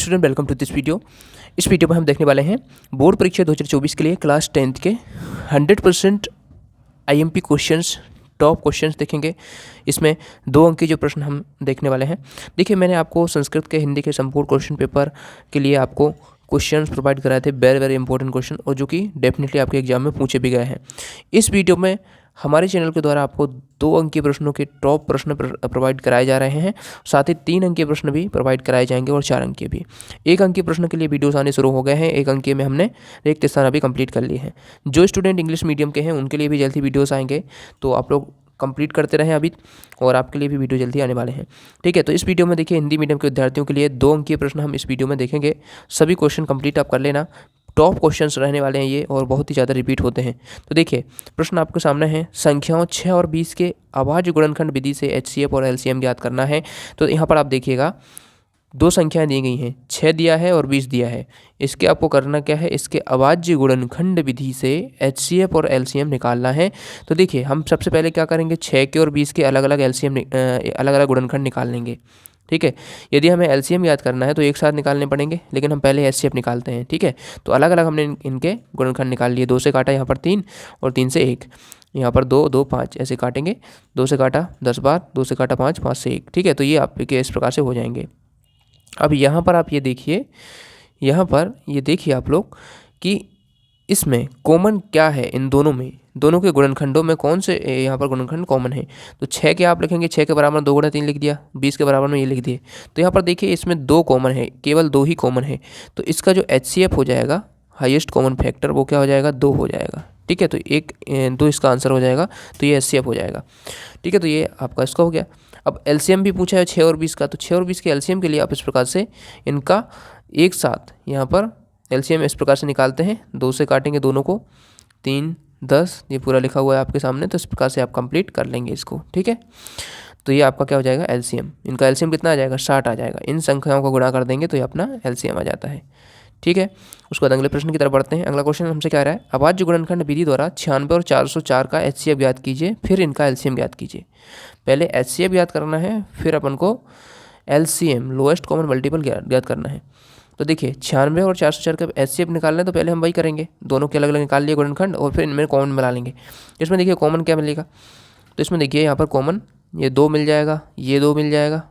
Student welcome to this video. इस video में हम देखने वाले हैं बोर्ड परीक्षा 2024 के लिए क्लास 10th के 100% आईएमपी क्वेश्चंस, टॉप क्वेश्चंस देखेंगे। इसमें 2 अंक के जो प्रश्न हम देखने वाले हैं। देखिए, मैंने आपको संस्कृत के हिंदी के संपूर्ण क्वेश्चन पेपर के लिए आपको क्वेश्चंस प्रोवाइड कराए थे, वेरी वेरी इंपॉर्टेंट क्वेश्चन, और जो कि डेफिनेटली आपके एग्जाम में पूछे भी गए हैं। इस वीडियो में हमारे चैनल के द्वारा आपको 2 अंक के प्रश्नों के टॉप प्रश्न प्रोवाइड कराए जा रहे हैं। साथ ही 3 अंक के प्रश्न भी प्रोवाइड कराए जाएंगे और 4 अंक के भी। 1 अंक के प्रश्न के लिए वीडियोस आने शुरू हो गए हैं। 1 अंक के में हमने रिक्त स्थान अभी कंप्लीट कर लिए हैं। जो स्टूडेंट इंग्लिश मीडियम के हैं उनके लिए भी जल्दी वीडियोस आएंगे, तो आप लोग कंप्लीट करते रहें अभी, और आपके लिए भी वीडियो जल्दी आने वाले हैं। ठीक है, तो इस वीडियो में देखिए, हिंदी मीडियम के विद्यार्थियों के लिए 2 अंक के प्रश्न हम इस वीडियो में देखेंगे। सभी क्वेश्चन कंप्लीट आप कर लेना। टॉप क्वेश्चंस रहने वाले हैं ये, और बहुत ही ज़्यादा रिपीट होते हैं। तो देखिए, प्रश्न आपके सामने है। संख्याओं 6 और 20 के अभाज्य गुणनखंड विधि से एचसीएफ और एलसीएम ज्ञात करना है। तो यहाँ पर आप देखिएगा, 2 संख्याएं दी गई हैं, 6 दिया है और 20 दिया है। इसके आपको करना क्या है, इसके अभाज्य गुणनखंड विधि से एचसीएफ और एलसीएम निकालना है। तो देखिए, हम सबसे पहले क्या करेंगे, 6 के और 20 के अलग अलग एलसीएम, अलग अलग गुणनखंड निकाल लेंगे। ठीक है, यदि हमें एलसीएम याद करना है तो एक साथ निकालने पड़ेंगे, लेकिन हम पहले एचसीएफ निकालते हैं। ठीक है, तो अलग अलग हमने इनके गुणनखंड निकाल लिए। 2 से काटा यहाँ पर 3, और 3 से 1, यहाँ पर 2, 2, 5 ऐसे काटेंगे। 2 से काटा 10 बार, 2 से काटा 5, 5 से 1। ठीक है, तो ये आपके इस प्रकार से हो जाएंगे। अब यहाँ पर आप ये देखिए, यहाँ पर ये देखिए आप लोग कि इसमें कॉमन क्या है, इन दोनों में, दोनों के गुणनखंडों में कौन से यहाँ पर गुणनखंड कॉमन है। तो 6 के आप लिखेंगे, 6 के बराबर 2 गुणा 3 लिख दिया, 20 के बराबर में ये लिख दिए। तो यहाँ पर देखिए, इसमें 2 कॉमन है, केवल 2 ही कॉमन है। तो इसका जो एचसीएफ हो जाएगा, हाईएस्ट कॉमन फैक्टर, वो क्या हो जाएगा, 2 हो जाएगा। ठीक है, तो 2 इसका आंसर हो जाएगा, तो ये एचसीएफ हो जाएगा। ठीक है, तो ये आपका इसका हो गया। अब एलसीएम भी पूछा है 6 और 20 का, तो 6 और 20 के एलसीएम के लिए आप इस प्रकार से इनका एक साथ यहाँ पर एलसीएम इस प्रकार से निकालते हैं। 2 से काटेंगे दोनों को, 3, 10, ये पूरा लिखा हुआ है आपके सामने। तो इस प्रकार से आप कंप्लीट कर लेंगे इसको। ठीक है, तो ये आपका क्या हो जाएगा, एलसीएम। इनका एलसीएम कितना आ जाएगा, 60 आ जाएगा। इन संख्याओं को गुणा कर देंगे तो ये अपना एलसीएम आ जाता है। ठीक है, उसके बाद अगले प्रश्न की तरफ बढ़ते हैं। अगला क्वेश्चन हमसे क्या रहा है, अभाज्य गुणनखंड विधि द्वारा 96 और 404 का एचसीएफ ज्ञात कीजिए, फिर इनका एलसीएम ज्ञात कीजिए। पहले एचसीएफ ज्ञात करना है, फिर अपन को एलसीएम, लोएस्ट कॉमन मल्टीपल ज्ञात करना है। तो देखिए, 96 और 404 का एचसीएफ निकालना है, तो पहले हम वही करेंगे, दोनों के अलग अलग निकाल लिए गुणनखंड, और फिर इनमें कॉमन मिला लेंगे। इसमें देखिए कॉमन क्या मिलेगा, तो इसमें देखिए यहाँ पर कॉमन ये 2 मिल जाएगा, ये 2 मिल जाएगा,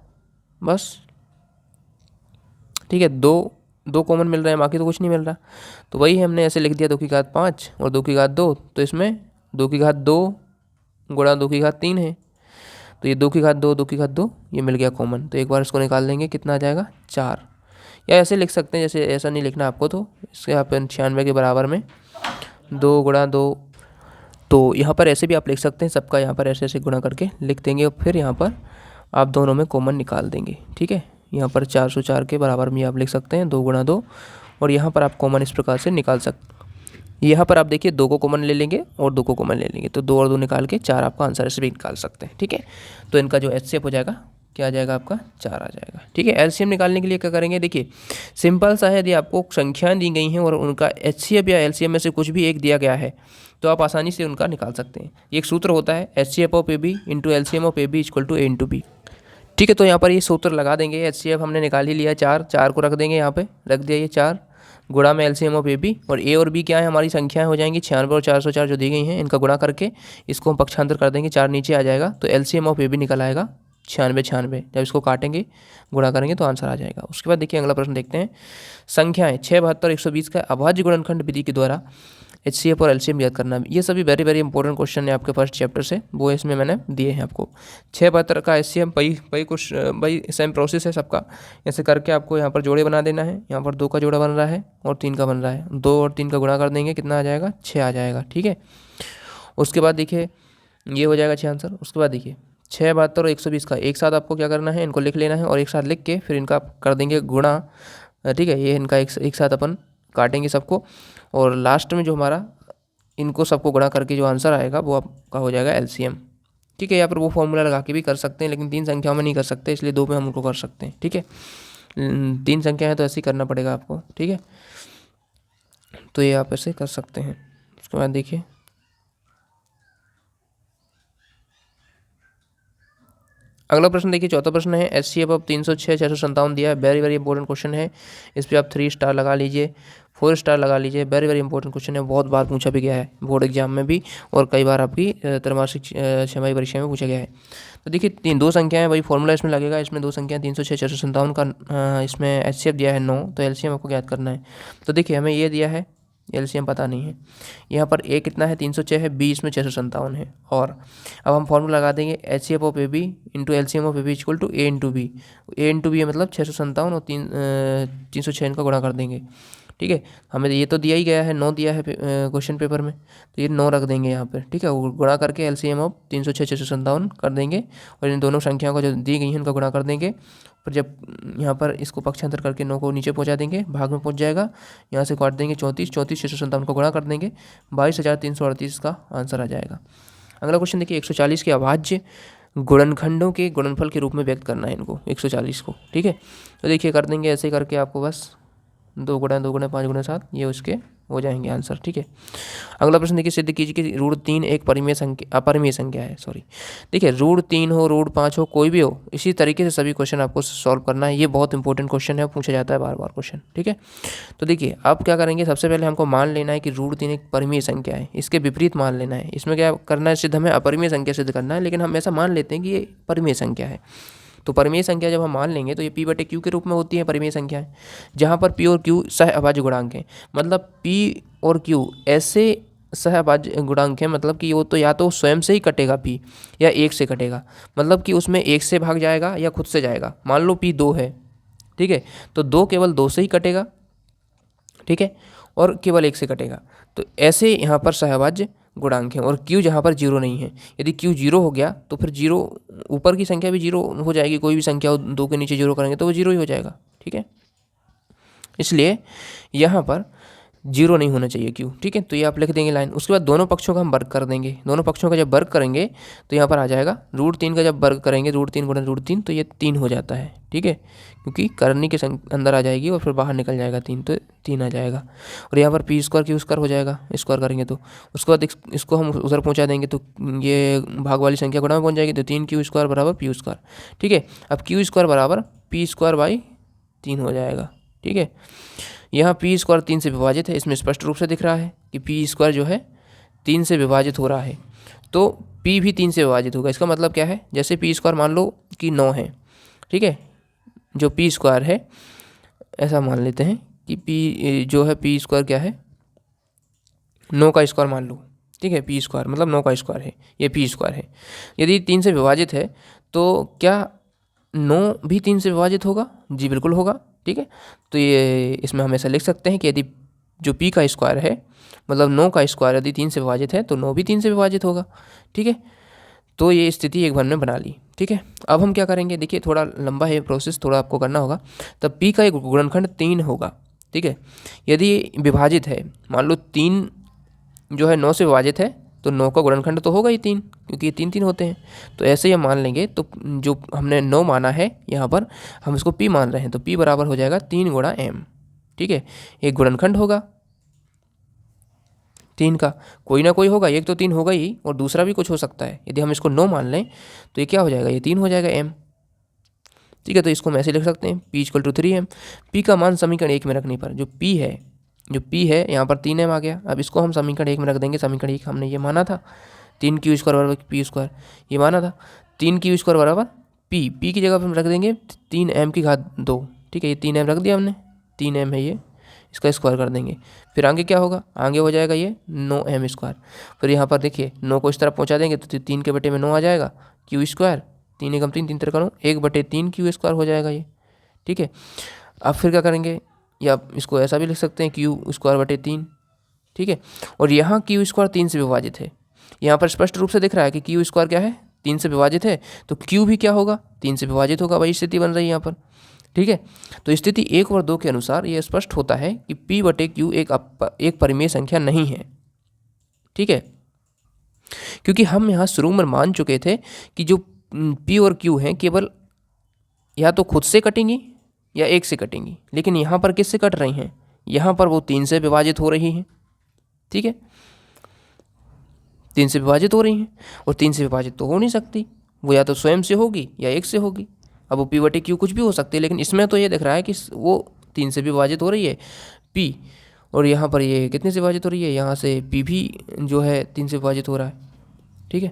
बस। ठीक है, 2 कॉमन मिल रहे हैं, बाकी तो कुछ नहीं मिल रहा। तो वही हमने ऐसे लिख दिया, 2 की घात 5 और 2 की घात 2। तो इसमें 2 की घात 2 गुणा 2 की घात 3 है। तो ये 2 की घात 2, 2 की घात 2, ये मिल गया कॉमन। तो एक बार इसको निकाल देंगे, कितना आ जाएगा, 4। या ऐसे लिख सकते हैं, जैसे ऐसा नहीं लिखना आपको, तो इसके आप 96 के बराबर में 2 गुणा 2। तो यहाँ पर ऐसे भी आप लिख सकते हैं, सबका यहाँ पर ऐसे ऐसे गुणा करके लिख देंगे, और फिर यहाँ पर आप दोनों में कॉमन निकाल देंगे। ठीक है, यहाँ पर 404 के बराबर में आप लिख सकते हैं 2 गुणा 2, और यहाँ पर आप कॉमन इस प्रकार से निकाल सकते। यहाँ पर आप देखिए, 2 को कॉमन ले लेंगे और 2 को कॉमन ले लेंगे, तो 2 और 2 निकाल के 4 आपका आंसर ऐसे भी निकाल सकते हैं। ठीक है, तो इनका जो एचसीएफ हो जाएगा, क्या आ जाएगा आपका, 4 आ जाएगा। ठीक है, एलसीएम निकालने के लिए क्या करेंगे, देखिए सिंपल सा है। यदि आपको संख्याएं दी गई हैं और उनका एचसीएफ या एलसीएम में से कुछ भी एक दिया गया है, तो आप आसानी से उनका निकाल सकते हैं। एक सूत्र होता है, HCF of A B into LCM of A B equal to A into B. ठीक है, तो यहाँ पर ये सूत्र लगा देंगे। एचसीएफ हमने निकाल ही लिया, 4 को रख देंगे, यहाँ पे रख दिया ये 4 गुणा में एलसीएम ऑफ ए बी, और ए और बी क्या है, हमारी संख्याएं हो जाएंगी 96 और 404 जो दी गई हैं, इनका गुणा करके इसको हम पक्षांतर कर देंगे, 4 नीचे आ जाएगा, तो एलसीएम ऑफ ए बी निकल आएगा 96। जब इसको काटेंगे, गुणा करेंगे, तो आंसर आ जाएगा। उसके बाद देखिए, अगला प्रश्न देखते हैं। संख्याएं 6, 72, 120 का अभाज्य गुणनखंड विधि के द्वारा एचसीएफ और एलसीएम याद करना। ये सभी वेरी वेरी इंपॉर्टेंट क्वेश्चन है आपके फर्स्ट चैप्टर से, वो इसमें मैंने दिए हैं आपको। 6, 72 का एचसीएम वही सेम प्रोसेस है सबका। ऐसे करके आपको यहाँ पर जोड़े बना देना है। यहाँ पर 2 का जोड़ा बन रहा है और 3 का बन रहा है, 2 और 3 का गुणा कर देंगे, कितना आ जाएगा, 6 आ जाएगा। ठीक है, उसके बाद देखिए, ये हो जाएगा 6 आंसर। उसके बाद देखिए, 6, 72 और 120 का एक साथ आपको क्या करना है, इनको लिख लेना है, और एक साथ लिख के फिर इनका कर देंगे गुणा। ठीक है, ये इनका एक साथ अपन काटेंगे सबको, और लास्ट में जो हमारा इनको सबको गुणा करके जो आंसर आएगा, वो आपका हो जाएगा एलसीएम। ठीक है, यहाँ पर वो फॉर्मूला लगा के भी कर सकते हैं, लेकिन 3 संख्याओं में नहीं कर सकते, इसलिए 2 में हम उनको कर सकते हैं। ठीक है, 3 संख्या है तो ऐसे ही करना पड़ेगा आपको। ठीक है, तो ये आप ऐसे कर सकते हैं। उसके बाद देखिए, अगला प्रश्न देखिए, चौथा प्रश्न है HCF अब 306 657 दिया है, वेरी वेरी इंपॉर्टेंट क्वेश्चन है। इस पर आप 3 स्टार लगा लीजिए, 4 स्टार लगा लीजिए। वेरी वेरी इंपॉर्टेंट क्वेश्चन है, बहुत बार पूछा भी गया है बोर्ड एग्जाम में भी, और कई बार आपकी त्रैमासिक छमाही परीक्षा में पूछा गया है। तो देखिए 2 संख्याएं, वही फॉर्मूला इसमें लगेगा। इसमें 2 संख्याएं 306 657 का इसमें HCF दिया है 9, तो LCM आपको ज्ञात करना है। तो देखिए हमें ये दिया है, LCM पता नहीं है। यहाँ पर A कितना है, 306 है, B इसमें 657 है। और अब हम फॉर्मूला लगा देंगे HCF of AB into LCM of AB equal to A into B. A into B मतलब 657 और 306 इनका गुणा कर देंगे। ठीक है, हमें ये तो दिया ही गया है, 9 दिया है क्वेश्चन पेपर में, तो ये 9 रख देंगे यहाँ पर। ठीक है, गुणा करके LCM ऑफ 306 657 कर देंगे, और इन दोनों संख्याओं को जो दी गई हैं उनका गुणा कर देंगे। फिर जब यहाँ पर इसको पक्षांतर करके 9 को नीचे पहुँचा देंगे, भाग में पहुँच जाएगा, यहाँ से काट देंगे 34 657 को गुणा कर देंगे, 22,338 का आंसर आ जाएगा। अगला क्वेश्चन देखिए, 140 के अभाज्य गुणनखंडों के गुणनफल के रूप में व्यक्त करना है इनको, 140 को। ठीक है, तो देखिए कर देंगे ऐसे करके, आपको बस 2 गुणा 2 गुणा 5 गुणा 7 ये उसके हो जाएंगे आंसर। ठीक है, अगला प्रश्न देखिए, सिद्ध कीजिए कि √3 एक अपरिमेय संख्या है। सॉरी, देखिए √3 हो, √5 हो, कोई भी हो, इसी तरीके से सभी क्वेश्चन आपको सॉल्व करना है। ये बहुत इंपॉर्टेंट क्वेश्चन है, पूछा जाता है बार बार क्वेश्चन। ठीक है, तो देखिए आप क्या करेंगे, सबसे पहले हमको मान लेना है कि √3 एक परिमेय संख्या है, इसके विपरीत मान लेना है। इसमें क्या करना है, सिद्ध हमें अपरिमेय संख्या सिद्ध करना है, लेकिन हम ऐसा मान लेते हैं कि ये परिमेय संख्या है। तो परिमेय संख्या जब हम मान लेंगे तो ये P/Q के रूप में होती है परिमेय संख्याएं, जहाँ पर P और Q सहअभाज्य गुणांक हैं। मतलब P और Q ऐसे सहअभाज्य गुणांक हैं, मतलब कि वो तो या तो स्वयं से ही कटेगा P, या 1 से कटेगा। मतलब कि उसमें 1 से भाग जाएगा या खुद से जाएगा। मान लो P 2 है, ठीक है, तो 2 केवल 2 से ही कटेगा, ठीक है, और केवल 1 से कटेगा। तो ऐसे यहाँ पर सहअभाज्य गुणांक हैं। और Q जहाँ पर 0 नहीं है, यदि Q 0 हो गया तो फिर 0 ऊपर की संख्या भी 0 हो जाएगी। कोई भी संख्या 2 के नीचे 0 करेंगे तो वो 0 ही हो जाएगा। ठीक है, इसलिए यहाँ पर 0 नहीं होना चाहिए Q। ठीक है, तो ये आप लिख देंगे लाइन। उसके बाद दोनों पक्षों का हम वर्ग कर देंगे। दोनों पक्षों का जब वर्ग करेंगे तो यहाँ पर आ जाएगा √3 का जब वर्ग करेंगे, √3 गुणा √3, तो ये 3 हो जाता है। ठीक है, क्योंकि करनी के अंदर आ जाएगी और फिर बाहर निकल जाएगा 3, तो 3 आ जाएगा। और यहाँ पर P² Q² हो जाएगा, स्क्वायर करेंगे तो। उसके बाद इसको हम उधर पहुँचा देंगे तो ये भाग वाली संख्या गुणा में पहुँच जाएगी, तो 3Q² बराबर P²। ठीक है, अब Q² बराबर P²/3 हो जाएगा। ठीक है, यहाँ P² 3 से विभाजित है, इसमें स्पष्ट रूप से दिख रहा है कि P² जो है 3 से विभाजित हो रहा है, तो P भी 3 से विभाजित होगा। इसका मतलब क्या है, जैसे P² मान लो कि 9 है, ठीक है, जो P² है, ऐसा मान लेते हैं कि P जो है P² क्या है, 9 का स्क्वायर मान लो। ठीक है, P² मतलब 9 का स्क्वायर है, ये P² है। यदि 3 से विभाजित है तो क्या 9 भी 3 से विभाजित होगा? जी बिल्कुल होगा। ठीक है, तो ये इसमें हम ऐसा लिख सकते हैं कि यदि जो P का स्क्वायर है, मतलब 9 का स्क्वायर यदि 3 से विभाजित है तो 9 भी 3 से विभाजित होगा। ठीक है, तो ये स्थिति एक बार में बना ली। ठीक है, अब हम क्या करेंगे, देखिए थोड़ा लंबा है प्रोसेस, थोड़ा आपको करना होगा। तब P का एक गुणनखंड 3 होगा। ठीक है, यदि विभाजित है, मान लो 3 जो है 9 से विभाजित है, तो 9 का गुणनखंड तो होगा ही 3, क्योंकि ये 3 3 होते हैं। तो ऐसे ही हम मान लेंगे, तो जो हमने 9 माना है यहाँ पर हम इसको P मान रहे हैं, तो P बराबर हो जाएगा 3 गुणा M। ठीक है, एक गुणनखंड होगा 3 का, कोई ना कोई होगा, एक तो 3 होगा ही और दूसरा भी कुछ हो सकता है। यदि हम इसको 9 मान लें तो ये क्या हो जाएगा, ये 3 हो जाएगा M। ठीक है, तो इसको हम ऐसे लिख सकते हैं P = 3M। P का मान समीकरण 1 में रखने पर जो P है यहाँ पर 3M आ गया। अब इसको हम समीकरण 1 में रख देंगे। समीकरण 1 हमने ये माना था 3Q² बराबर P², ये माना था 3Q² बराबर P की जगह पर हम रख देंगे 3M⁻²। ठीक है, ये 3M रख दिया हमने, 3M है ये, इसका स्क्वायर कर देंगे। फिर आगे क्या होगा, आगे हो जाएगा ये 9M²। फिर यहाँ पर देखिए 9 को इस तरफ पहुँचा देंगे तो 3 के बटे में 9 आ जाएगा, Q², 3 एकम 3 3 3 1/3 Q² हो जाएगा ये। ठीक है, अब फिर क्या करेंगे, या इसको ऐसा भी लिख सकते हैं Q²/3। ठीक है, और यहाँ Q² 3 से विभाजित है। यहाँ पर स्पष्ट रूप से दिख रहा है कि Q² क्या है, 3 से विभाजित है, तो Q भी क्या होगा, 3 से विभाजित होगा। वही स्थिति बन रही है यहाँ पर। ठीक है, तो स्थिति 1 और 2 के अनुसार ये स्पष्ट होता है कि P/Q एक परिमेय संख्या नहीं है। ठीक है, क्योंकि हम यहाँ शुरू में मान चुके थे कि जो P और Q हैं केवल या तो खुद से कटेंगी या 1 से कटेंगी, लेकिन यहाँ पर किससे कट रही हैं, यहाँ पर वो 3 से विभाजित हो रही हैं। ठीक है, 3 से विभाजित हो रही हैं, और 3 से विभाजित तो हो नहीं सकती, वो या तो स्वयं से होगी या एक से होगी। अब वो पी बटे क्यू कुछ भी हो सकती है, लेकिन इसमें तो ये दिख रहा है कि वो 3 से भी विभाजित हो रही है पी, और यहाँ पर ये कितने से विभाजित हो रही है, यहाँ से पी भी जो है 3 से विभाजित हो रहा है। ठीक है,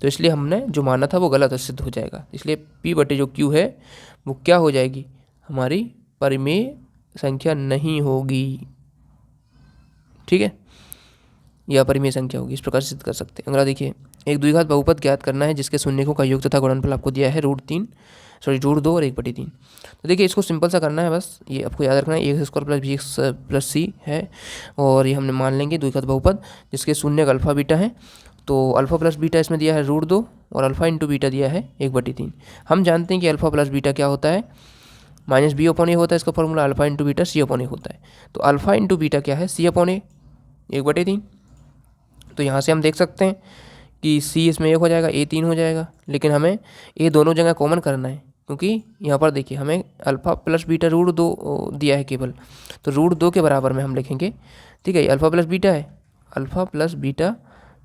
तो इसलिए हमने जो माना था वो गलत सिद्ध हो जाएगा। इसलिए पी बटे जो क्यू है वो क्या हो जाएगी, हमारी परिमेय संख्या नहीं होगी। ठीक है, यह परिमेय संख्या होगी, इस प्रकार सिद्ध कर सकते हैं। अगला देखिए, एक द्विघात बहुपद ज्ञात करना है जिसके शून्यकों का योग तथा गुणनफल आपको दिया है √2 और 1/3। तो देखिए इसको सिंपल सा करना है, बस ये आपको याद रखना है, x² + bx + c है, और ये हमने मान लेंगे द्विघात बहुपद जिसके शून्यक अल्फा बीटा है। तो अल्फा प्लस बीटा इसमें दिया है √2 और अल्फा इंटू बीटा दिया है 1/3। हम जानते हैं कि अल्फा प्लस बीटा क्या होता है, -b/a होता है इसका formula, alpha into beta c/a होता है। तो अल्फा इंटू बीटा क्या है, c/a 1/3। तो यहाँ से हम देख सकते हैं कि c इसमें 1 हो जाएगा, a 3 हो जाएगा, लेकिन हमें a दोनों जगह कॉमन करना है, क्योंकि यहाँ पर देखिए हमें अल्फा प्लस बीटा √2 दिया है केवल, तो √2 के बराबर में हम लिखेंगे। ठीक है, अल्फा प्लस बीटा है, अल्फा प्लस बीटा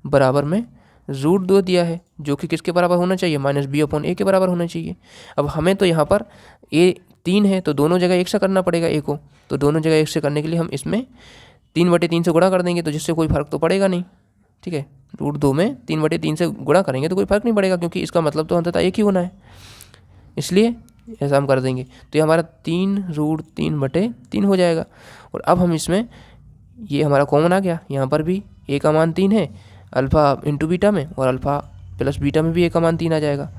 बराबर में √2 दिया है, जो कि किसके बराबर होना चाहिए, -b/a के बराबर होना चाहिए। अब हमें तो यहाँ पर a 3 है, तो दोनों जगह 1 से करना पड़ेगा a को, तो दोनों जगह 1 से करने के लिए हम इसमें 3/3 से गुणा कर देंगे, तो जिससे कोई फर्क तो पड़ेगा नहीं। ठीक है, √2 में 3/3 से गुणा करेंगे तो कोई फर्क नहीं पड़ेगा, क्योंकि इसका मतलब तो अंततः एक ही होना है, इसलिए ऐसा हम कर देंगे। तो ये हमारा 3√3/3 हो जाएगा। और अब हम इसमें, ये हमारा कॉमन आ गया, यहाँ पर भी a का मान 3 है अल्फ़ा इंटू बीटा में, और अल्फ़ा प्लस बीटा में भी a का मान 3 आ जाएगा।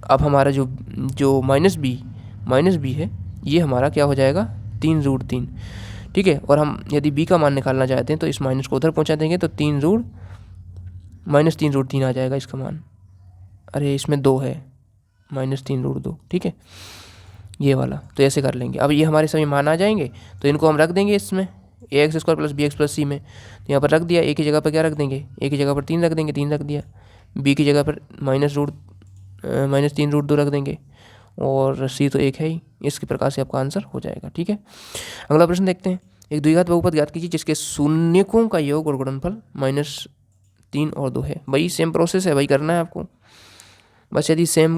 अब हमारा जो माइनस बी है, ये हमारा क्या हो जाएगा, 3√3। ठीक है, और हम यदि b का मान निकालना चाहते हैं तो इस माइनस को उधर पहुँचा देंगे, तो -3√3 आ जाएगा इसका मान। अरे इसमें 2 है, -3√2। ठीक है, ये वाला, तो ऐसे कर लेंगे। अब ये हमारे सभी मान आ जाएंगे, तो इनको हम रख देंगे इसमें ax² + bx + c में। तो यहाँ पर रख दिया, a की जगह पर क्या रख देंगे, a की जगह पर 3 रख देंगे, 3 रख दिया, b की जगह पर -3√2 रख देंगे, और c तो 1 है ही। इसके प्रकार से आपका आंसर हो जाएगा। ठीक है, अगला प्रश्न देखते हैं। एक द्विघात बहुपद ज्ञात कीजिए जिसके शून्यकों का योग और गुणनफल -3 और 2 है। वही सेम प्रोसेस है, वही करना है आपको। बस यदि सेम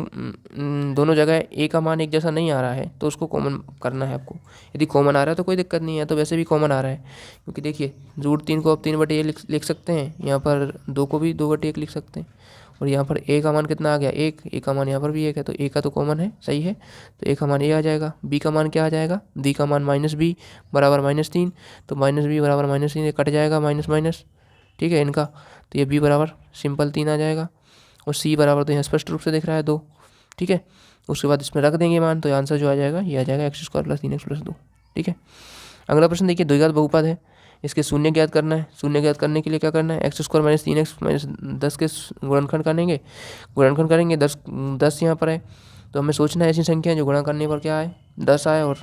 दोनों जगह a का मान एक जैसा नहीं आ रहा है तो उसको कॉमन करना है आपको। यदि कॉमन आ रहा है तो कोई दिक्कत नहीं है, तो वैसे भी कॉमन आ रहा है, क्योंकि देखिए √3 को अब 3/1 लिख सकते हैं, यहाँ पर 2 को भी 2/1 लिख सकते हैं, और यहाँ पर a का मान कितना आ गया, 1, a का मान यहाँ पर भी 1 है, तो a का तो कॉमन है, सही है, तो a का मान a आ जाएगा। b का मान क्या आ जाएगा, b का मान -b बराबर -3, तो -b बराबर -3 कट जाएगा माइनस माइनस। ठीक है इनका, तो ये b बराबर सिंपल 3 आ जाएगा, और c बराबर तो यहाँ स्पष्ट रूप से दिख रहा है 2। ठीक है, उसके बाद इसमें रख देंगे मान, तो आंसर जो आ जाएगा ये आ जाएगा x² + 3x + 2। ठीक है, अगला प्रश्न देखिए, द्विघात बहुपद है, इसके शून्य ज्ञात करना है। शून्य ज्ञात करने के लिए क्या करना है, x² - 3x - 10 के गुणनखंड करेंगे 10 यहाँ पर है, तो हमें सोचना है ऐसी संख्या जो गुणा करने पर क्या आए, 10 आए, और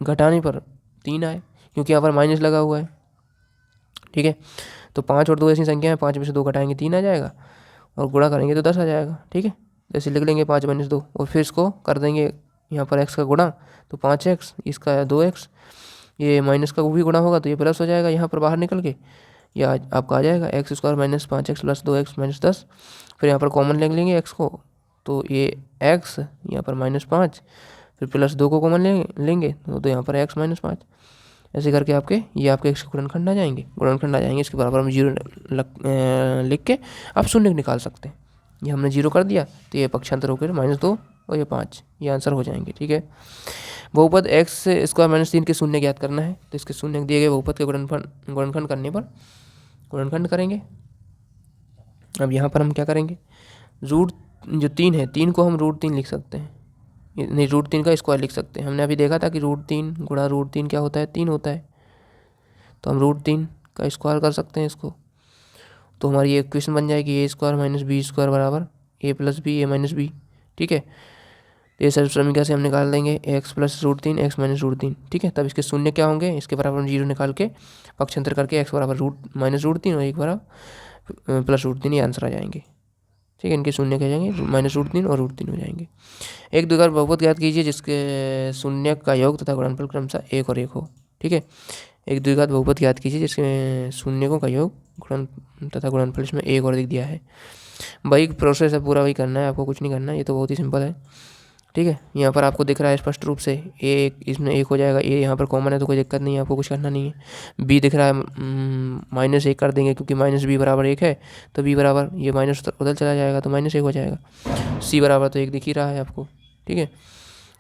घटाने पर 3 आए, क्योंकि यहाँ पर माइनस लगा हुआ है। ठीक है, तो 5 और 2 ऐसी संख्या है, 5 में से 2 घटाएंगे 3 आ जाएगा, और गुणा करेंगे तो 10 आ जाएगा। ठीक है, जैसे लिख लेंगे 5 - 2, और फिर इसको कर देंगे यहाँ पर x का गुणा, तो 5x, इसका 2x, ये माइनस का भी गुणा होगा तो ये प्लस हो जाएगा यहाँ पर बाहर निकल के, या आपका आ जाएगा x² - 5x + 2x - 10। फिर यहाँ पर कॉमन ले लेंगे x को, तो ये x यहाँ पर -5, फिर +2 को कॉमन लेंगे तो यहाँ पर x - 5। ऐसे करके आपके ये आपके x के गुणनखंड आ जाएंगे, इसके बराबर हम 0 लिख के आप शून्य निकाल सकते हैं। ये हमने 0 कर दिया, तो ये पक्षांतर होकर -2 और ये 5, ये आंसर हो जाएंगे। ठीक है, बहुपद x² - 3 के शून्य ज्ञात करना है, तो इसके शून्य दिए गए बहुपद के गुणनखंड करने पर गुणनखंड करेंगे। अब यहाँ पर हम क्या करेंगे, जो 3 है, 3 को हम √3 लिख सकते हैं, नहीं √3 का स्क्वायर लिख सकते हैं। हमने अभी देखा था कि √3 गुणा √3 क्या होता है, 3 होता है, तो हम √3 का स्क्वायर कर सकते हैं इसको, तो हमारी ये इक्वेशन बन जाएगी a² - b² बराबर a + b a - b। ठीक है, तो ये सर्व समीकरण से हम निकाल देंगे x + √3 x - √3। ठीक है, तब इसके शून्य क्या होंगे, इसके बराबर हम 0 निकाल के पक्षांतर करके x बराबर -√3 और 1 बराबर +√3, ये आंसर आ जाएंगे। ठीक है, इनके शून्य क्या जाएंगे, -√3 और √3 हो जाएंगे। एक द्विघात बहुपद ज्ञात कीजिए जिसके शून्य का योग तथा गुणनफल क्रमशः 1 और 1 हो। ठीक है, एक द्विघात बहुपद ज्ञात कीजिए जिसके शून्यकों का योग तथा गुणनफल इसमें 1 और 1 दिया है। वही प्रोसेस है, पूरा वही करना है आपको, कुछ नहीं करना है, ये तो बहुत ही सिंपल है। ठीक है, यहाँ पर आपको दिख रहा है स्पष्ट रूप से ए, इसमें 1 हो जाएगा, ए यहाँ पर कॉमन है तो कोई दिक्कत नहीं है, आपको कुछ करना नहीं है। बी दिख रहा है, -1 कर देंगे क्योंकि -b बराबर 1 है, तो b बराबर ये माइनस उधर चला जाएगा तो -1 हो जाएगा। c बराबर तो 1 दिख ही रहा है आपको। ठीक है,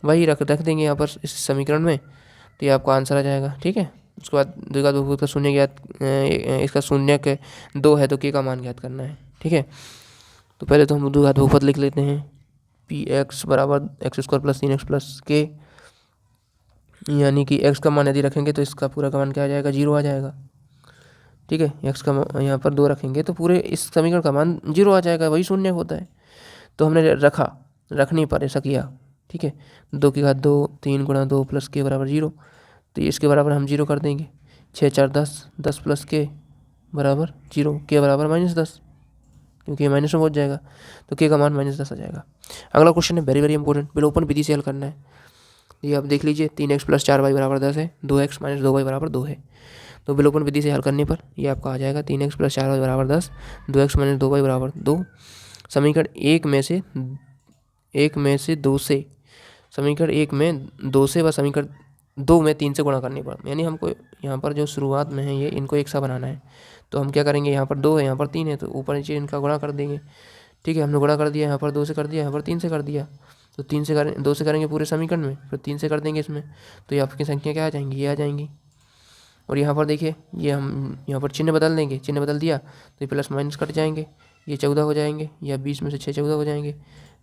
वही रख देंगे यहाँ पर इस समीकरण में, तो ये आपका आंसर आ जाएगा। ठीक है, उसके बाद द्विघात बहुपद का शून्य ज्ञात, इसका शून्य के 2 है तो k का मान ज्ञात करना है। ठीक है, तो पहले तो हम द्विघात बहुपद लिख लेते हैं, px बराबर x² + 3x + k, यानी कि x का मान यदि रखेंगे तो इसका पूरा का मान क्या आ जाएगा, 0 आ जाएगा। ठीक है, x का यहाँ पर 2 रखेंगे तो पूरे इस समीकरण का मान 0 आ जाएगा, वही शून्य होता है। तो हमने रखने पर ऐसा किया। ठीक है, 2 की घात 2, 3 × 2 + k बराबर 0, तो इसके बराबर हम 0 कर देंगे। 6 × 4 = 10, 10 + k बराबर 0, k बराबर -10, क्योंकि ये माइनस में पहुंच जाएगा तो k का मान -10 आ जाएगा। अगला क्वेश्चन है वेरी वेरी इंपॉर्टेंट, विलोपन विधि से हल करना है। ये आप देख लीजिए, 3x + 4y बराबर 10 है, 2x - 2y बराबर 2 है। तो विलोपन विधि से हल करने पर ये आपका आ जाएगा 3x + 4y बराबर 10, 2x - 2y बराबर 2। समीकरण 1 में से 2 से, समीकरण 1 में 2 से व समीकरण 2 में 3 से गुणा करने पर, यानी हमको यहाँ पर जो शुरुआत में है ये इनको एक सा बनाना है। तो हम क्या करेंगे, यहाँ पर 2 है, यहाँ पर 3 है, तो ऊपर नीचे इनका गुणा कर देंगे। ठीक है, हमने गुणा कर दिया, यहाँ पर 2 से कर दिया, यहाँ पर 3 से कर दिया, तो 2 से करेंगे पूरे समीकरण में, फिर 3 से कर देंगे इसमें, तो ये आपकी संख्या क्या आ जाएंगी, ये आ जाएंगी। और यहाँ पर देखिए, ये हम यहाँ पर चिन्ह बदल देंगे, चिन्ह बदल दिया तो ये प्लस माइनस कट जाएंगे, ये 14 हो जाएंगे, या 20 में से 6 14 हो जाएंगे,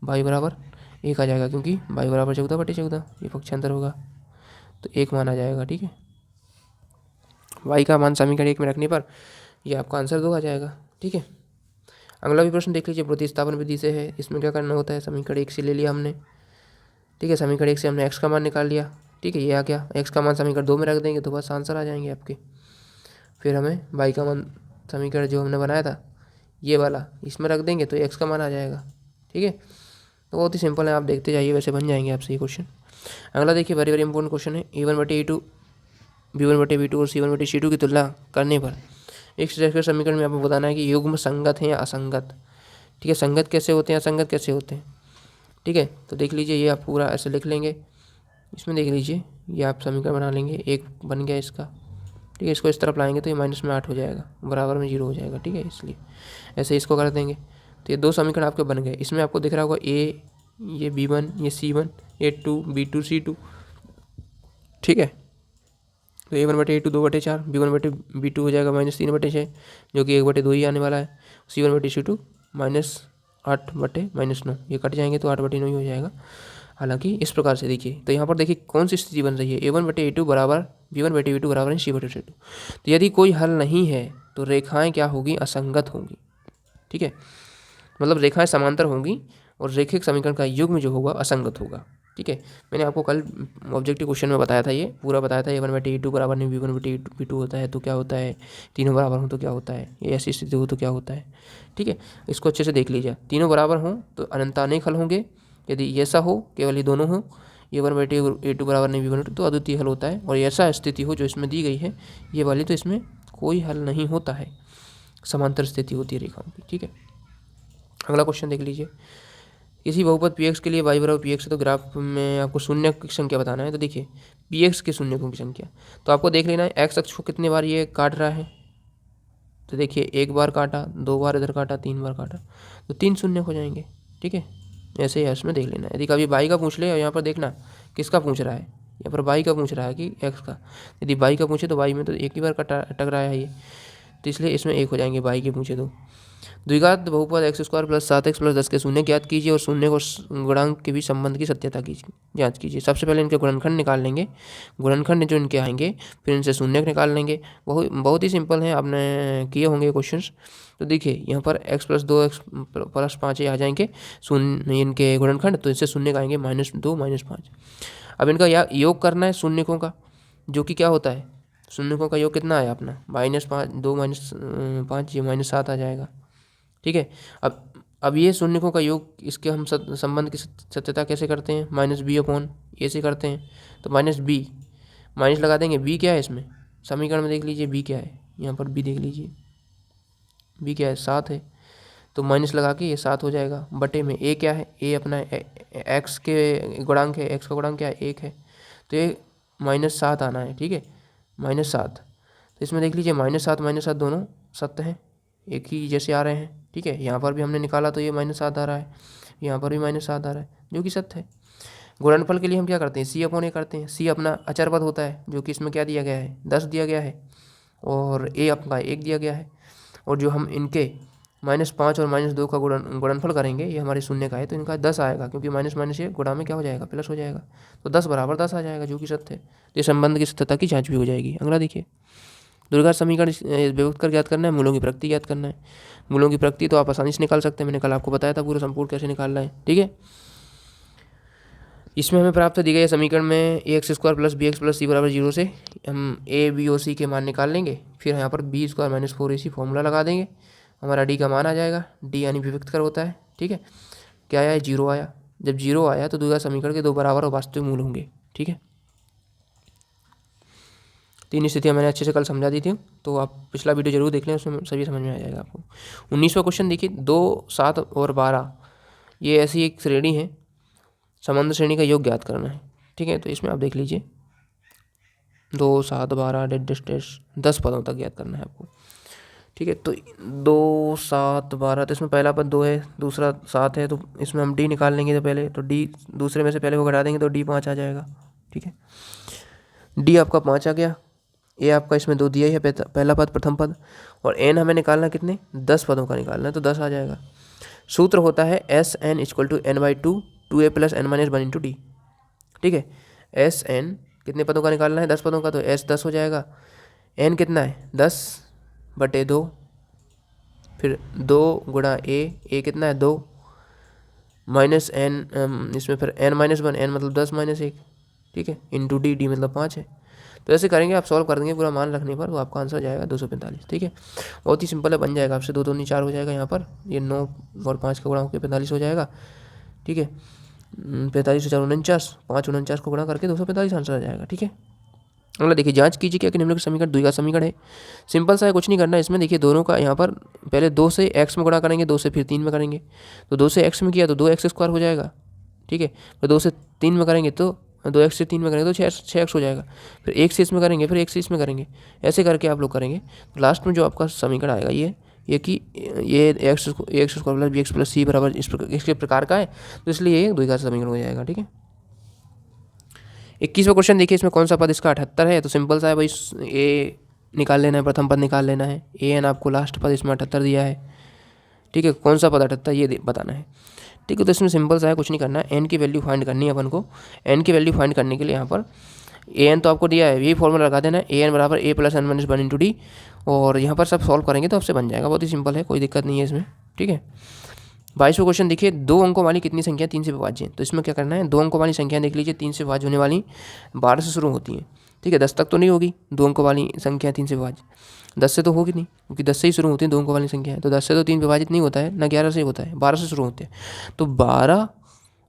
y बराबर 1 आ जाएगा, क्योंकि y बराबर 14/14, ये पक्षांतर होगा तो 1 मान आ जाएगा। ठीक है, y का मान समीकरण 1 में रखने पर ये आपका आंसर 2 आ जाएगा। ठीक है, अगला भी प्रश्न देख लीजिए, प्रतिस्थापन विधि से है। इसमें क्या करना होता है, समीकरण 1 से ले लिया हमने। ठीक है, समीकरण 1 से हमने x का मान निकाल लिया। ठीक है, ये आ गया, x का मान समीकरण 2 में रख देंगे तो बस आंसर आ जाएंगे आपके। फिर हमें y का मान समीकरण जो हमने बनाया था ये वाला, इसमें रख देंगे तो x का मान आ जाएगा। ठीक है, तो बहुत ही सिंपल है, आप देखते जाइए, वैसे बन जाएंगे आपसे ये क्वेश्चन। अगला देखिए, वेरी वेरी इंपॉर्टेंट क्वेश्चन है, a1/a2, b1/b2 और c1/c2 की तुलना करने पर एक से समीकरण में आपको बताना है कि युग्म संगत है या असंगत। ठीक है, संगत कैसे होते हैं, असंगत कैसे होते हैं। ठीक है, तो देख लीजिए, ये आप पूरा ऐसे लिख लेंगे, इसमें देख लीजिए, ये आप समीकरण बना लेंगे, 1 बन गया इसका। ठीक है, इसको इस तरफ लाएंगे तो ये -8 हो जाएगा, बराबर में 0 हो जाएगा। ठीक है, इसलिए ऐसे इसको कर देंगे तो ये 2 समीकरण आपके बन गए। इसमें आपको दिख रहा होगा a, ये b1, ये c1, a2, b2, c2। ठीक है, तो a1/a2 2/4, b1/b2 हो जाएगा -3/6, जो कि 1/2 ही आने वाला है। c1/c2 -8/-9, ये कट जाएंगे तो 8/9 ही हो जाएगा। हालांकि इस प्रकार से देखिए, तो यहाँ पर देखिए कौन सी स्थिति बन रही है, a1/a2 बराबर b1/b2 बराबर c/c2। तो यदि कोई हल नहीं है तो रेखाएं क्या होगी, असंगत होंगी। ठीक है, मतलब रेखाएं समांतर होंगी और रेखिक समीकरण का युग्म जो होगा असंगत होगा। ठीक है, मैंने आपको कल ऑब्जेक्टिव क्वेश्चन में बताया था, ये पूरा बताया था, a1/a2 बराबर नहीं b1/b2 होता है तो क्या होता है, तीनों बराबर हों तो क्या होता है, ये ऐसी स्थिति हो तो क्या होता है। ठीक है, इसको अच्छे से देख लीजिए, तीनों बराबर हों तो अनंतानेक हल होंगे, यदि ऐसा हो केवल ये दोनों हों, a1/a2 बराबर नहीं b1/b2 तो अद्वितीय हल होता है। और ऐसा स्थिति हो जो इसमें दी गई है ये वाली, तो इसमें कोई हल नहीं होता है, समांतर स्थिति होती है रेखाओं की। ठीक है, अगला क्वेश्चन देख लीजिए, किसी बहुपद px के लिए y बराबर px है, तो ग्राफ में आपको शून्य की संख्या बताना है। तो देखिए, px के शून्यकों की संख्या, तो आपको देख लेना है x अक्ष को कितने बार ये काट रहा है। तो देखिए, 1 बार काटा, 2 बार इधर काटा, 3 बार काटा, तो 3 शून्य हो जाएंगे। ठीक है, ऐसे ही इसमें देख लेना है। यदि कभी y का पूछ ले, और यहाँ पर देखना किसका पूछ रहा है, यहाँ पर y का पूछ रहा है कि x का। यदि y का पूछे तो y में तो 1 ही बार टकराया है ये, तो इसलिए इसमें 1 हो जाएंगे, y के पूछे तो। द्विघात बहुपद x² + 7x + 10 के शून्य ज्ञात कीजिए और शून्य को गुणांक के बीच संबंध की सत्यता कीजिए, जांच कीजिए। सबसे पहले इनके गुणनखंड निकाल लेंगे, गुणनखंड जो इनके आएंगे, फिर इनसे शून्य निकाल लेंगे। बहुत ही सिंपल है, आपने किए होंगे क्वेश्चंस। तो देखिए, यहाँ पर x + 2x + 5 आ जाएंगे शून्य इनके गुणनखंड, तो इससे शून्य का आएंगे -2 -5। अब इनका योग करना है शून्यकों का, जो कि क्या होता है, शून्यकों का योग कितना है अपना, -5, 2 - 5, ये -7 आ जाएगा। ठीक है, अब ये शून्यकों का योग, इसके हम संबंध की सत्यता कैसे करते हैं, -b/a से करते हैं। तो -b माइनस लगा देंगे, b क्या है इसमें समीकरण में देख लीजिए, b क्या है, यहाँ पर b देख लीजिए, b क्या है, 7 है। तो माइनस लगा के ये 7 हो जाएगा। बटे में ए क्या है, ए अपना एक्स के गुणांक है, एक्स का गुणांक क्या है 1 है, तो ये -7 आना है। ठीक है, -7। तो इसमें देख लीजिए -7 दोनों सत्य हैं, एक ही जैसे आ रहे हैं। ठीक है, यहाँ पर भी हमने निकाला तो ये -7 आ रहा है, यहाँ पर भी -7 आ रहा है, जो कि सत्य है। गुणनफल के लिए हम क्या करते हैं, सी अपॉन ए करते हैं। सी अपना अचर पद होता है, जो कि इसमें क्या दिया गया है 10 दिया गया है, और ए अपना 1 दिया गया है। और जो हम इनके -5 और -2 का गुणनफल करेंगे, ये हमारे शून्य का है तो इनका 10 आएगा, क्योंकि माइनस माइनस ये गुणा में क्या हो जाएगा, प्लस हो जाएगा। तो 10 बराबर 10 आ जाएगा, जो कि सत्य है। तो ये संबंध की सत्यता की जाँच भी हो जाएगी। अगला देखिए, द्विघात समीकरण विभक्त कर ज्ञात करना है, मूलों की प्रकृति ज्ञात करना है। मूलों की प्रकृति तो आप आसानी से निकाल सकते हैं, मैंने कल आपको बताया था पूरा संपूर्ण कैसे निकालना है। ठीक है, इसमें हमें प्राप्त दी गई समीकरण में ax² + bx + c = 0 से हम a b और c के मान निकाल लेंगे। फिर यहाँ पर b² - 4ac फॉर्मूला लगा देंगे, हमारा d का मान आ जाएगा। d यानी विभक्त कर होता है। ठीक है, क्या आया, 0 आया। जब 0 आया तो द्विघात समीकरण के दो बराबर और वास्तविक मूल होंगे। ठीक है, तीन स्थितियाँ मैंने अच्छे से कल समझा दी थी, तो आप पिछला वीडियो जरूर देख लें, उसमें सभी समझ में आ जाएगा आपको। 19वां क्वेश्चन देखिए, 2, 7 और 12 ये ऐसी एक श्रेणी है, संबंध श्रेणी का योग ज्ञात करना है। ठीक है, तो इसमें आप देख लीजिए 2, 7, 12 10 पदों तक ज्ञात करना है आपको। ठीक है, तो 2, 7, 12, तो इसमें पहला पद 2 है, दूसरा 7 है, तो इसमें हम डी निकाल लेंगे। तो पहले तो डी दूसरे में से पहले को घटा देंगे तो डी 5 आ जाएगा। ठीक है, डी आपका 5 आ गया। ए आपका इसमें 2 दिया ही है, पहला पद प्रथम पद, और एन हमें निकालना कितने 10 पदों का निकालना है, तो 10 आ जाएगा। सूत्र होता है SN = n/2 2a + n - 1 × d। ठीक है, SN कितने पदों का निकालना है 10 पदों का, तो S 10 हो जाएगा। n कितना है 10/2, फिर 2 × a कितना है 2 माइनस n, इसमें फिर n - 1, n मतलब 10 - 1। ठीक है, इंटू d मतलब 5 है। तो ऐसे करेंगे आप, सॉल्व कर देंगे पूरा मान रखने पर, तो आपका आंसर जाएगा 245। ठीक है, बहुत ही सिंपल है, बन जाएगा आपसे। 2 2 4 हो जाएगा यहाँ पर, ये 9 और 5 का गुणा होकर 45 हो जाएगा। ठीक है, 45 4 49, 5 49 को गुणा करके 245 आंसर आ जाएगा। ठीक है, अगला देखिए, जांच कीजिए क्या कि निम्नलिखित समीकरण द्विघात समीकरण है। सिंपल सा है, कुछ नहीं करना है इसमें। देखिए दोनों का यहाँ पर पहले 2 से x में गुणा करेंगे, 2 से फिर 3 में करेंगे। तो 2 से x में किया तो 2x² हो जाएगा। ठीक है, फिर 2 से 3 में करेंगे तो 2x से 3 में करेंगे तो 6x हो जाएगा। फिर 1 से इसमें करेंगे, फिर 1 से इसमें करेंगे, ऐसे करके आप लोग करेंगे। तो लास्ट में जो आपका समीकरण आएगा ये कि ये ax² + bx + c बराबर इसके प्रकार का है, तो इसलिए ये द्विघात समीकरण हो जाएगा। ठीक है, 21वां क्वेश्चन देखिए, इसमें कौन सा पद इसका 78 है। तो सिंपल सा है भाई, ए निकाल लेना है, प्रथम पद निकाल लेना है। ए एन आपको लास्ट पद इसमें 78 दिया है। ठीक है, कौन सा पद 78 ये बताना है। ठीक है, तो इसमें सिंपल सा है, कुछ नहीं करना है, एन की वैल्यू फाइंड करनी है अपन को। एन की वैल्यू फाइंड करने के लिए यहाँ पर ए एन तो आपको दिया है, यही फॉर्मूला लगा देना है, ए एन बराबर a + n - 1 × d। और यहाँ पर सब सॉल्व करेंगे तो आपसे बन जाएगा, बहुत ही सिंपल है, कोई दिक्कत नहीं है इसमें। ठीक है, 22वां क्वेश्चन देखिए, 2 अंकों वाली कितनी संख्या 3 से विभाज्य है। तो इसमें क्या करना है, 2 अंकों वाली संख्या देख लीजिए, 3 से विभाज्य होने वाली 12 से शुरू होती है। ठीक है, 10 तक तो नहीं होगी 2 अंकों वाली संख्या 3 से विभाज्य, 10 से तो होगी नहीं, क्योंकि 10 से ही शुरू होती है 2 अंकों वाली संख्या है। तो 10 से तो 3 विभाजित नहीं होता है ना, 11 से होता है, 12 से शुरू होते हैं। तो 12,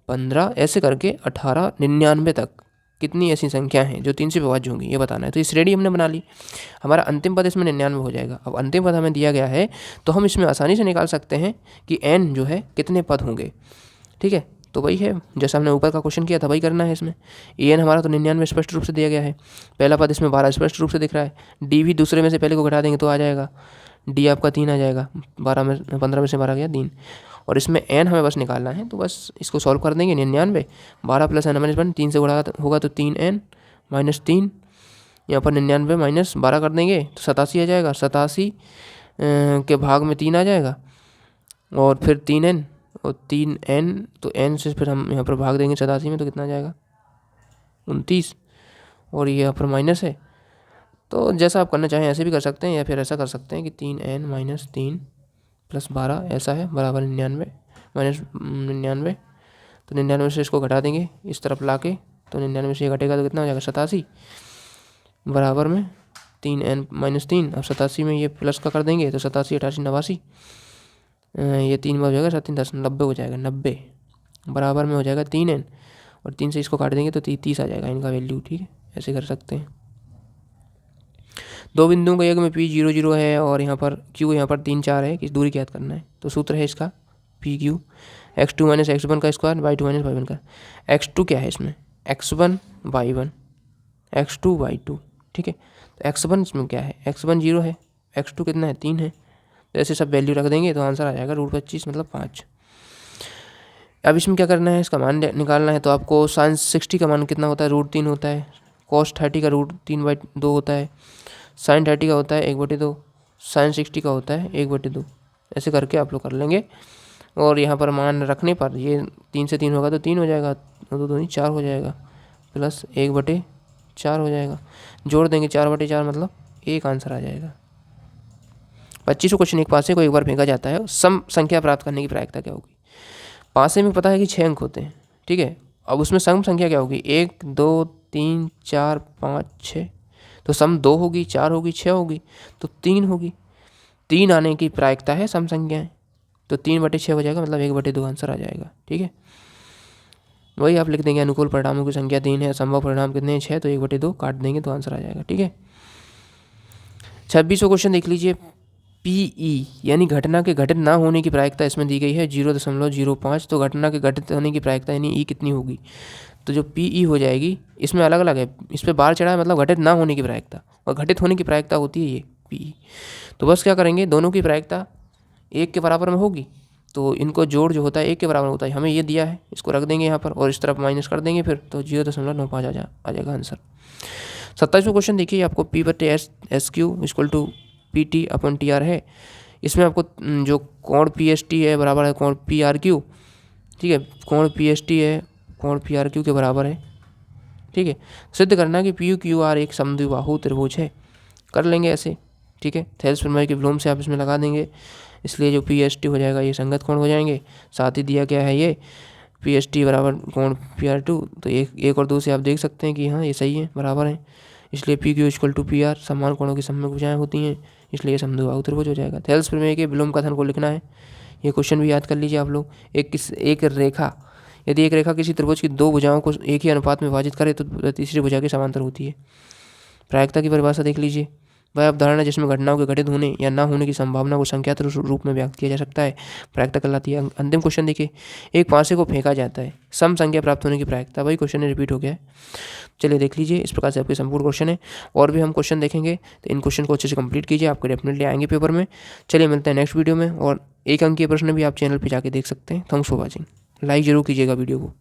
15 ऐसे करके 18, 99 तक कितनी ऐसी संख्या हैं जो 3 से विभाज्य होंगी, ये बताना है। तो इस श्रेणी हमने बना ली, हमारा अंतिम पद इसमें 99 हो जाएगा। अब अंतिम पद हमें दिया गया है, तो हम इसमें आसानी से निकाल सकते हैं कि n जो है कितने पद होंगे। ठीक है, तो वही है जैसा हमने ऊपर का क्वेश्चन किया था, वही करना है इसमें। an हमारा तो 99 स्पष्ट रूप से दिया गया है, पहला पद इसमें 12 स्पष्ट रूप से दिख रहा है। d भी दूसरे में से पहले को घटा देंगे तो आ जाएगा, d आपका 3 आ जाएगा, 15 में से 12 गया 3। और इसमें n हमें बस निकालना है, तो बस इसको सॉल्व कर देंगे। 99 12 + n - 1 3 से गुणा होगा तो 3n - 3, यहाँ पर 99 - 12 कर देंगे तो 87 आ जाएगा। 87 के भाग में 3 आ जाएगा, और फिर 3n और 3n, तो n से फिर हम यहाँ पर भाग देंगे 87 में, तो कितना आ जाएगा 29, और ये यहाँ पर माइनस है। तो जैसा आप करना चाहें ऐसे भी कर सकते हैं, या फिर ऐसा कर सकते हैं कि 3n - 3 + 12 ऐसा है बराबर 99 - 99। तो 99 से इसको घटा देंगे इस तरफ ला के, तो 99 से ये घटेगा तो कितना हो जाएगा 87 बराबर में 3n - 3। अब 87 में ये प्लस का कर देंगे तो 87 88 89, ये 3 में हो जाएगा 7 3 10 90 हो जाएगा। 90 बराबर में हो जाएगा 3n, और 3 से इसको काट देंगे तो 30 आ जाएगा इनका वैल्यू। ठीक है, ऐसे कर सकते हैं। दो बिंदुओं का योग में P 0 0 है और यहाँ पर Q यहाँ पर 3 4 है, किस दूरी ज्ञात करना है। तो सूत्र है इसका PQ x2 माइनस x1 का स्क्वायर y2 माइनस y1 का। x2 क्या है इसमें, x1 y1 x2 y2, ठीक है। तो x1 इसमें क्या है, x1 0 है, x2 कितना है 3 है। तो ऐसे सब वैल्यू रख देंगे तो आंसर आ जाएगा √25 मतलब 5। अब इसमें क्या करना है, इसका मान निकालना है। तो आपको sin 60 का मान कितना होता है, √3 होता है। cos 30 का √3/2 होता है। sin 30 का होता है 1/2। sin 60 का होता है 1/2। ऐसे करके आप लोग कर लेंगे। और यहाँ पर मान रखने पर ये 3 से 3 होगा तो 3 हो जाएगा, 2 2 4 हो जाएगा, प्लस 1/4 हो जाएगा। जोड़ देंगे 4/4 मतलब 1 आंसर आ जाएगा। 25 क्वेश्चन एक पासे को एक बार फेंका जाता है, सम संख्या प्राप्त करने की प्रायिकता क्या होगी। पासे में पता है कि 6 अंक होते हैं, ठीक है। अब उसमें सम संख्या क्या होगी, 1 2 3 4 5 6। तो सम 2 होगी, 4 होगी, 6 होगी, तो 3 होगी। 3 आने की प्रायिकता है सम संख्याएं, तो 3/6 हो जाएगा मतलब 1/2 आंसर आ जाएगा, ठीक है। वही आप लिख देंगे अनुकूल परिणामों की संख्या 3 है, संभव परिणाम कितने हैं 6, तो 1/2 काट देंगे तो आंसर आ जाएगा, ठीक है। 26वां क्वेश्चन देख लीजिए। PE यानी घटना के घटित ना होने की प्रायिकता इसमें दी गई है 0.05। तो घटना के घटित होने की प्रायिकता यानी E कितनी होगी, तो जो PE हो जाएगी, इसमें अलग अलग है, इस पर बार चढ़ा है मतलब घटित ना होने की प्रायिकता, और घटित होने की प्रायिकता होती है ये PE। तो बस क्या करेंगे, दोनों की प्रायिकता 1 के बराबर में होगी, तो इनको जोड़ जो होता है 1 के बराबर होता है। हमें ये दिया है, इसको रख देंगे यहाँ पर और इस तरफ माइनस कर देंगे फिर, तो 0.95 आ जाएगा आंसर। 27वां क्वेश्चन देखिए, आपको P/SQ = PT/TR है। इसमें आपको जो कोण PST है बराबर है कोण PRQ, ठीक है। कोण PST है कोण PRQ के बराबर है, ठीक है। सिद्ध करना कि PQR एक समद्विबाहु त्रिभुज है। कर लेंगे ऐसे, ठीक है। थेल्स प्रमेय के विलोम से आप इसमें लगा देंगे, इसलिए जो PST हो जाएगा ये संगत कोण हो जाएंगे। साथ ही दिया क्या है ये PST बराबर कोण PR2, तो 1 और 2 से आप देख सकते हैं कि हाँ ये सही है, बराबर है। इसलिए PQ = PR समान कोणों की सम्मिक भुजाएं होती हैं, इसलिए ये समद्विबाहु त्रिभुज हो जाएगा। थेल्स प्रमेय के विलोम कथन को लिखना है, ये क्वेश्चन भी याद कर लीजिए आप लोग। एक रेखा, यदि एक रेखा किसी त्रिभुज की 2 भुजाओं को एक ही अनुपात में विभाजित करे तो तीसरी भुजा के समांतर होती है। प्रायिकता की परिभाषा देख लीजिए। वह अवधारणा जिसमें घटनाओं के घटित होने या ना होने की संभावना को संख्यात्मक रूप में व्यक्त किया जा सकता है, प्रायिकता कहलाती है। अंतिम क्वेश्चन देखिए, एक पासे को फेंका जाता है, सम संख्या प्राप्त होने की प्रायिकता। वही क्वेश्चन रिपीट हो गया है, चलिए देख लीजिए। इस प्रकार से आपके संपूर्ण क्वेश्चन है, और भी हम क्वेश्चन देखेंगे, तो इन क्वेश्चन को अच्छे से कंप्लीट कीजिए, आपको डेफिनेटली आएंगे पेपर में। चलिए मिलते हैं नेक्स्ट वीडियो में, और 1 अंक के प्रश्न भी आप चैनल पर जाके देख सकते हैं। Thanks for watching. लाइक जरूर कीजिएगा वीडियो को।